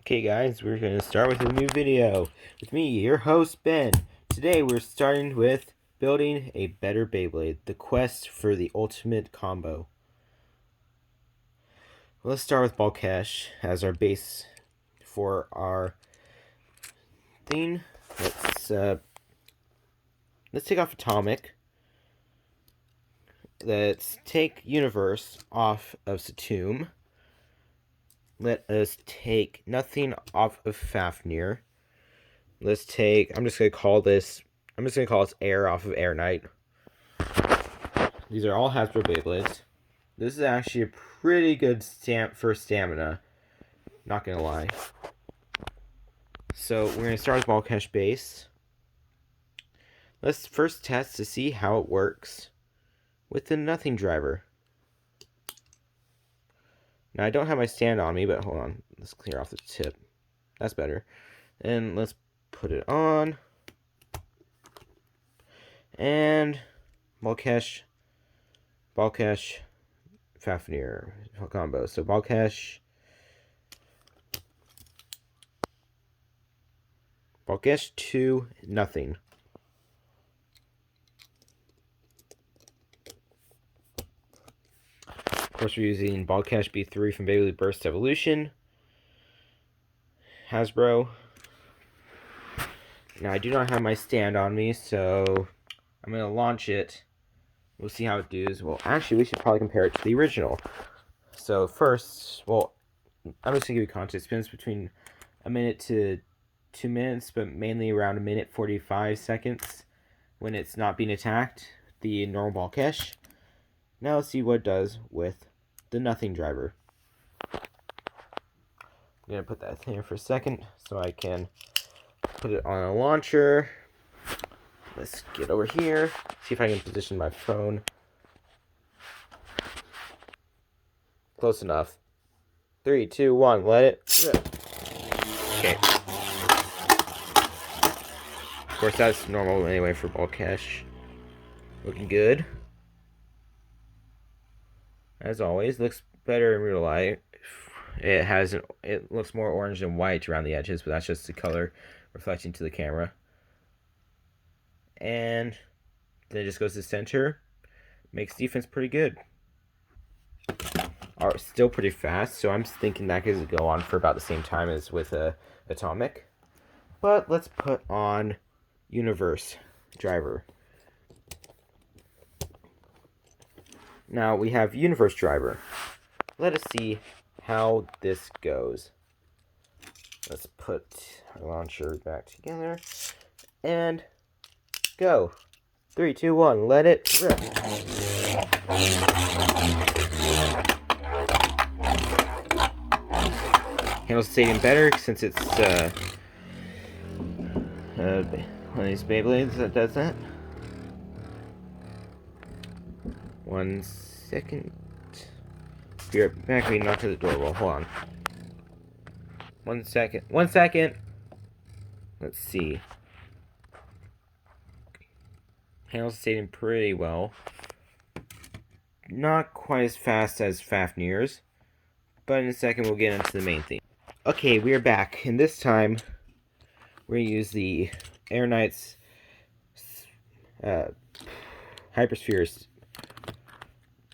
Okay guys, we're going to start with a new video with me, your host Ben. Today we're starting with building a better Beyblade, the quest for the ultimate combo. Let's start with Balkesh as our base for our thing. Let's take off Atomic. Let's take Universe off of Satum. Let us take nothing off of Fafnir. Let's take, I'm just going to call this Air off of Air Knight. These are all Hasbro Beyblades. This is actually a pretty good stamp for stamina. Not going to lie. So we're going to start with Balkesh base. Let's first test to see how it works with the Nothing driver. Now I don't have my stand on me, but hold on. Let's clear off the tip. That's better. And let's put it on. And Balkesh, Fafnir combo. So Balkesh to Nothing. Of course, we're using Balkesh B3 from Beyblade Burst Evolution. Hasbro. Now, I do not have my stand on me, so I'm going to launch it. We'll see how it does. Well, actually, we should probably compare it to the original. So, first, well, I'm just going to give you context. It spins between a minute to 2 minutes, but mainly around a minute 45 seconds when it's not being attacked, the normal Balkesh. Now, let's see what it does with the Nothing driver. I'm going to put that here for a second so I can put it on a launcher. Let's get over here. See if I can position my phone. Close enough. 3, 2, 1. Let it rip. Okay. Of course, that's normal anyway for Balkesh. Looking good. As always, looks better in real life. It looks more orange and white around the edges, but that's just the color reflecting to the camera. And then it just goes to the center. Makes defense pretty good. Still pretty fast, so I'm thinking that could go on for about the same time as with Atomic. But let's put on Universe driver. Now we have Universe driver. Let us see how this goes. Let's put our launcher back together and go. 3, 2, 1. Let it rip. Handles the stadium better since it's one of these Beyblades that does that. 1 second. Be right back. We knocked to the doorbell. Hold on. 1 second. 1 second. Let's see. Handles the stadium pretty well. Not quite as fast as Fafnir's, but in a second we'll get into the main theme. Okay, we are back, and this time we're going to use the Air Knight's Hypersphere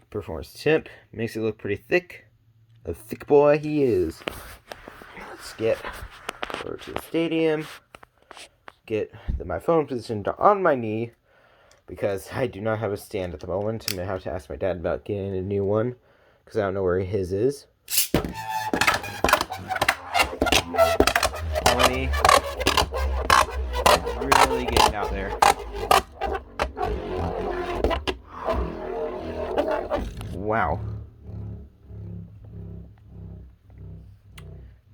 Performance Tip. Makes it look pretty thick. A thick boy he is. Let's get over to the stadium. Get my phone positioned on my knee, because I do not have a stand at the moment. I'm going to have to ask my dad about getting a new one, because I don't know where his is. Quality. Really getting out there. Wow.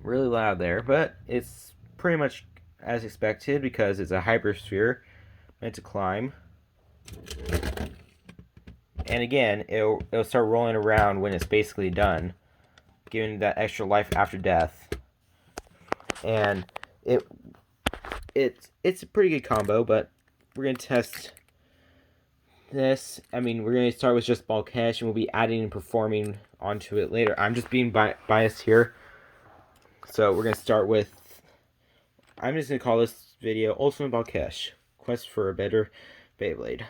Really loud there, but it's pretty much as expected because it's a hypersphere meant to climb. And again, it'll start rolling around when it's basically done, giving that extra life after death. And it's a pretty good combo, but we're gonna test this. I mean, we're gonna start with just Balkesh, and we'll be adding and performing onto it later. I'm just being biased here, So we're going to start with, I'm just going to call this video Ultimate Balkesh. Quest for a better Beyblade.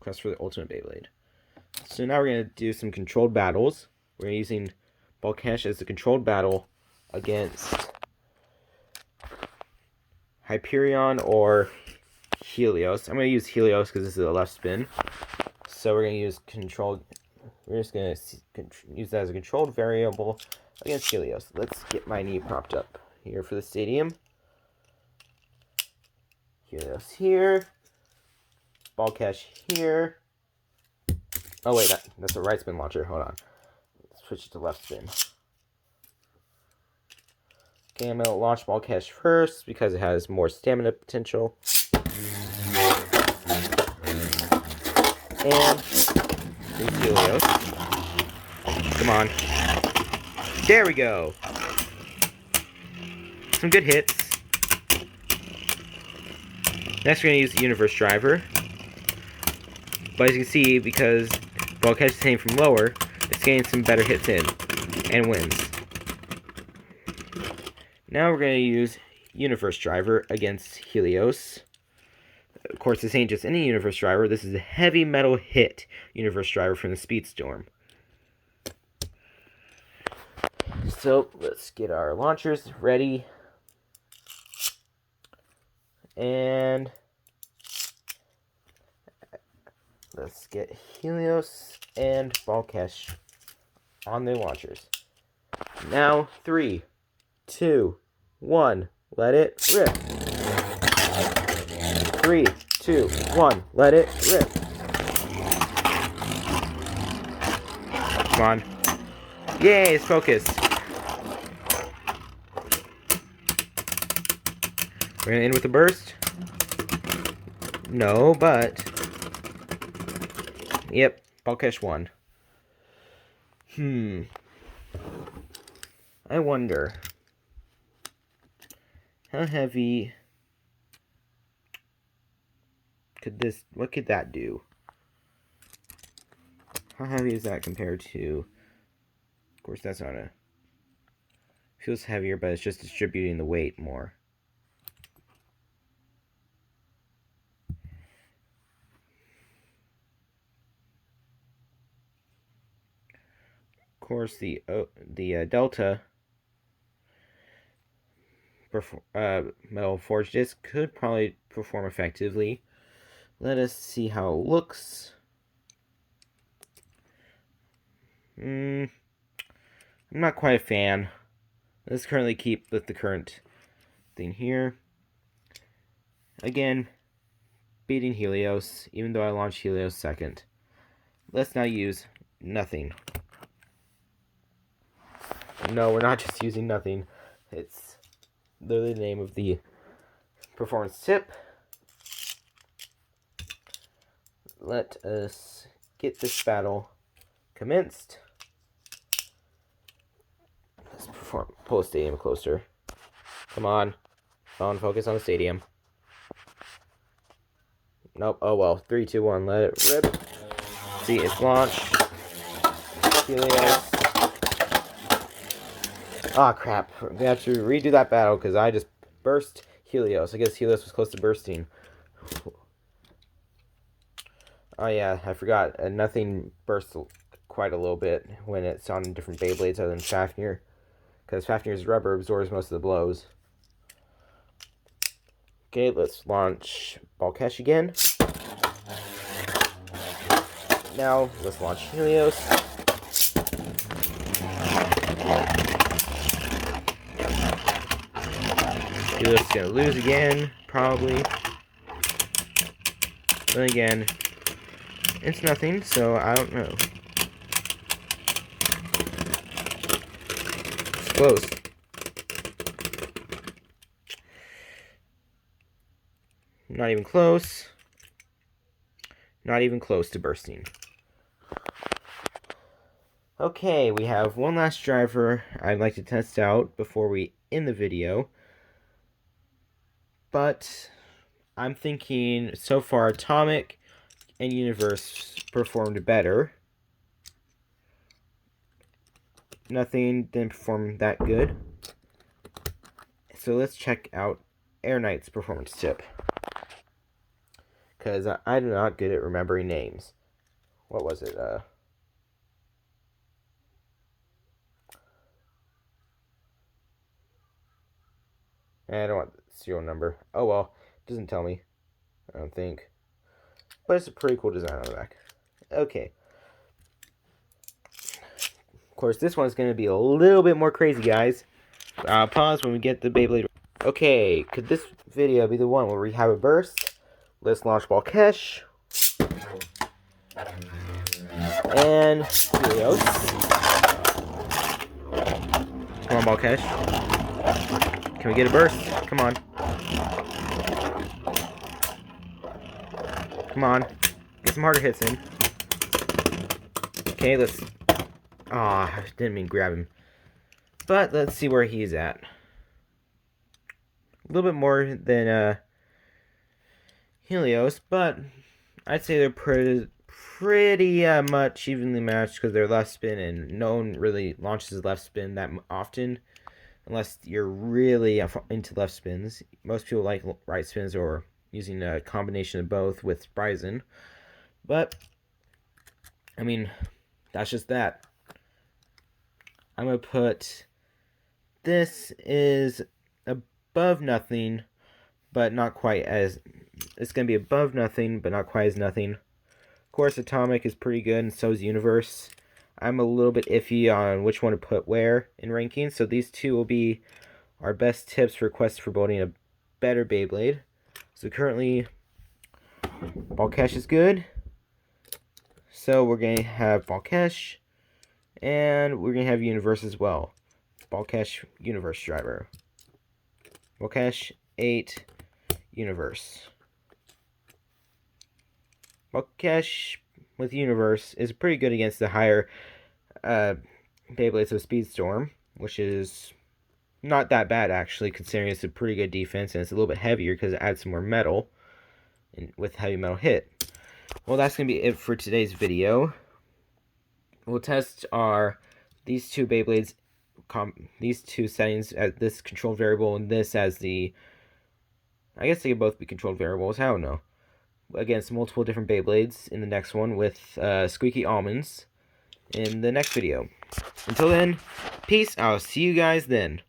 Quest for the Ultimate Beyblade. So now we're going to do some controlled battles. We're using Balkesh as a controlled battle against Hyperion or Helios. I'm going to use Helios because this is a left spin. So we're going to use controlled. We're just going to use that as a controlled variable against Helios. Let's get my knee propped up here for the stadium. Helios here. Balkesh here. Oh wait, that's a right spin launcher. Hold on. Let's switch it to left spin. Okay, I'm going to launch Balkesh first because it has more stamina potential. And there's Helios. Come on. There we go. Some good hits. Next we're going to use the Universe Driver. But as you can see, because Balkesh is hitting from lower, it's getting some better hits in and wins. Now we're going to use Universe Driver against Helios. Of course, this ain't just any Universe Driver. This is a heavy metal hit Universe Driver from the Speedstorm. So, let's get our launchers ready. And let's get Helios and Balkesh on the launchers. Now, 3, 2, 1, let it rip. 3, 2, 1, let it rip. Come on. Yay, it's focused. We're going to end with a burst. No, but yep, Balkesh won. I wonder how heavy what could that do? How heavy is that compared to, of course that's not feels heavier, but it's just distributing the weight more. Of course, the Delta metal forged disc could probably perform effectively. Let us see how it looks. I'm not quite a fan. Let's currently keep with the current thing here. Again, beating Helios, even though I launched Helios second. Let's now use nothing. No, we're not just using nothing. It's literally the name of the performance tip. Let us get this battle commenced. Let's pull the stadium closer. Come on. Phone, focus on the stadium. Nope. Oh well. 3, 2, 1. Let it rip. See, it's launched. Helios. Ah, crap. We have to redo that battle because I just burst Helios. I guess Helios was close to bursting. Oh yeah, I forgot. Nothing bursts quite a little bit when it's on different Beyblades other than Fafnir. Because Fafnir's rubber absorbs most of the blows. Okay, let's launch Balkesh again. Now, let's launch Helios. Helios is going to lose again, probably. Then again, it's nothing, so I don't know. It's close. Not even close. Not even close to bursting. Okay, we have one last driver I'd like to test out before we end the video. But I'm thinking so far Atomic and Universe performed better. nothing didn't perform that good. So let's check out Air Knight's performance tip. Because I'm not good at remembering names. What was it? I don't want the serial number. Oh well, it doesn't tell me. I don't think. But it's a pretty cool design on the back. Okay. Of course, this one's going to be a little bit more crazy, guys. Pause when we get the Beyblade. Okay, could this video be the one where we have a burst? Let's launch Balkesh. And Helios. Come on, Balkesh. Can we get a burst? Come on. Come on. Get some harder hits in. Okay, let's... Aw, I didn't mean grab him. But let's see where he's at. A little bit more than Helios, but I'd say they're pretty much evenly matched because they're left spin, and no one really launches left spin that often unless you're really into left spins. Most people like right spins or using a combination of both with Bryson. But, I mean, that's just that. I'm going to put... This is above nothing, but not quite as... It's going to be above nothing, but not quite as nothing. Of course, Atomic is pretty good, and so is Universe. I'm a little bit iffy on which one to put where in rankings, so these two will be our best tips for requests for building a better Beyblade. So currently, Balkesh is good. So we're going to have Balkesh, and we're going to have Universe as well. Balkesh, Universe driver. Balkesh, 8, Universe. Balkesh with Universe is pretty good against the higher Beyblades of Speedstorm, which is not that bad actually, considering it's a pretty good defense, and it's a little bit heavier because it adds some more metal with heavy metal hit. Well, that's going to be it for today's video. We'll test these two Beyblades, these two settings as this controlled variable and this as the... I guess they could both be controlled variables, I don't know. Against multiple different Beyblades in the next one with Squeaky Almonds in the next video. Until then, peace. I'll see you guys then.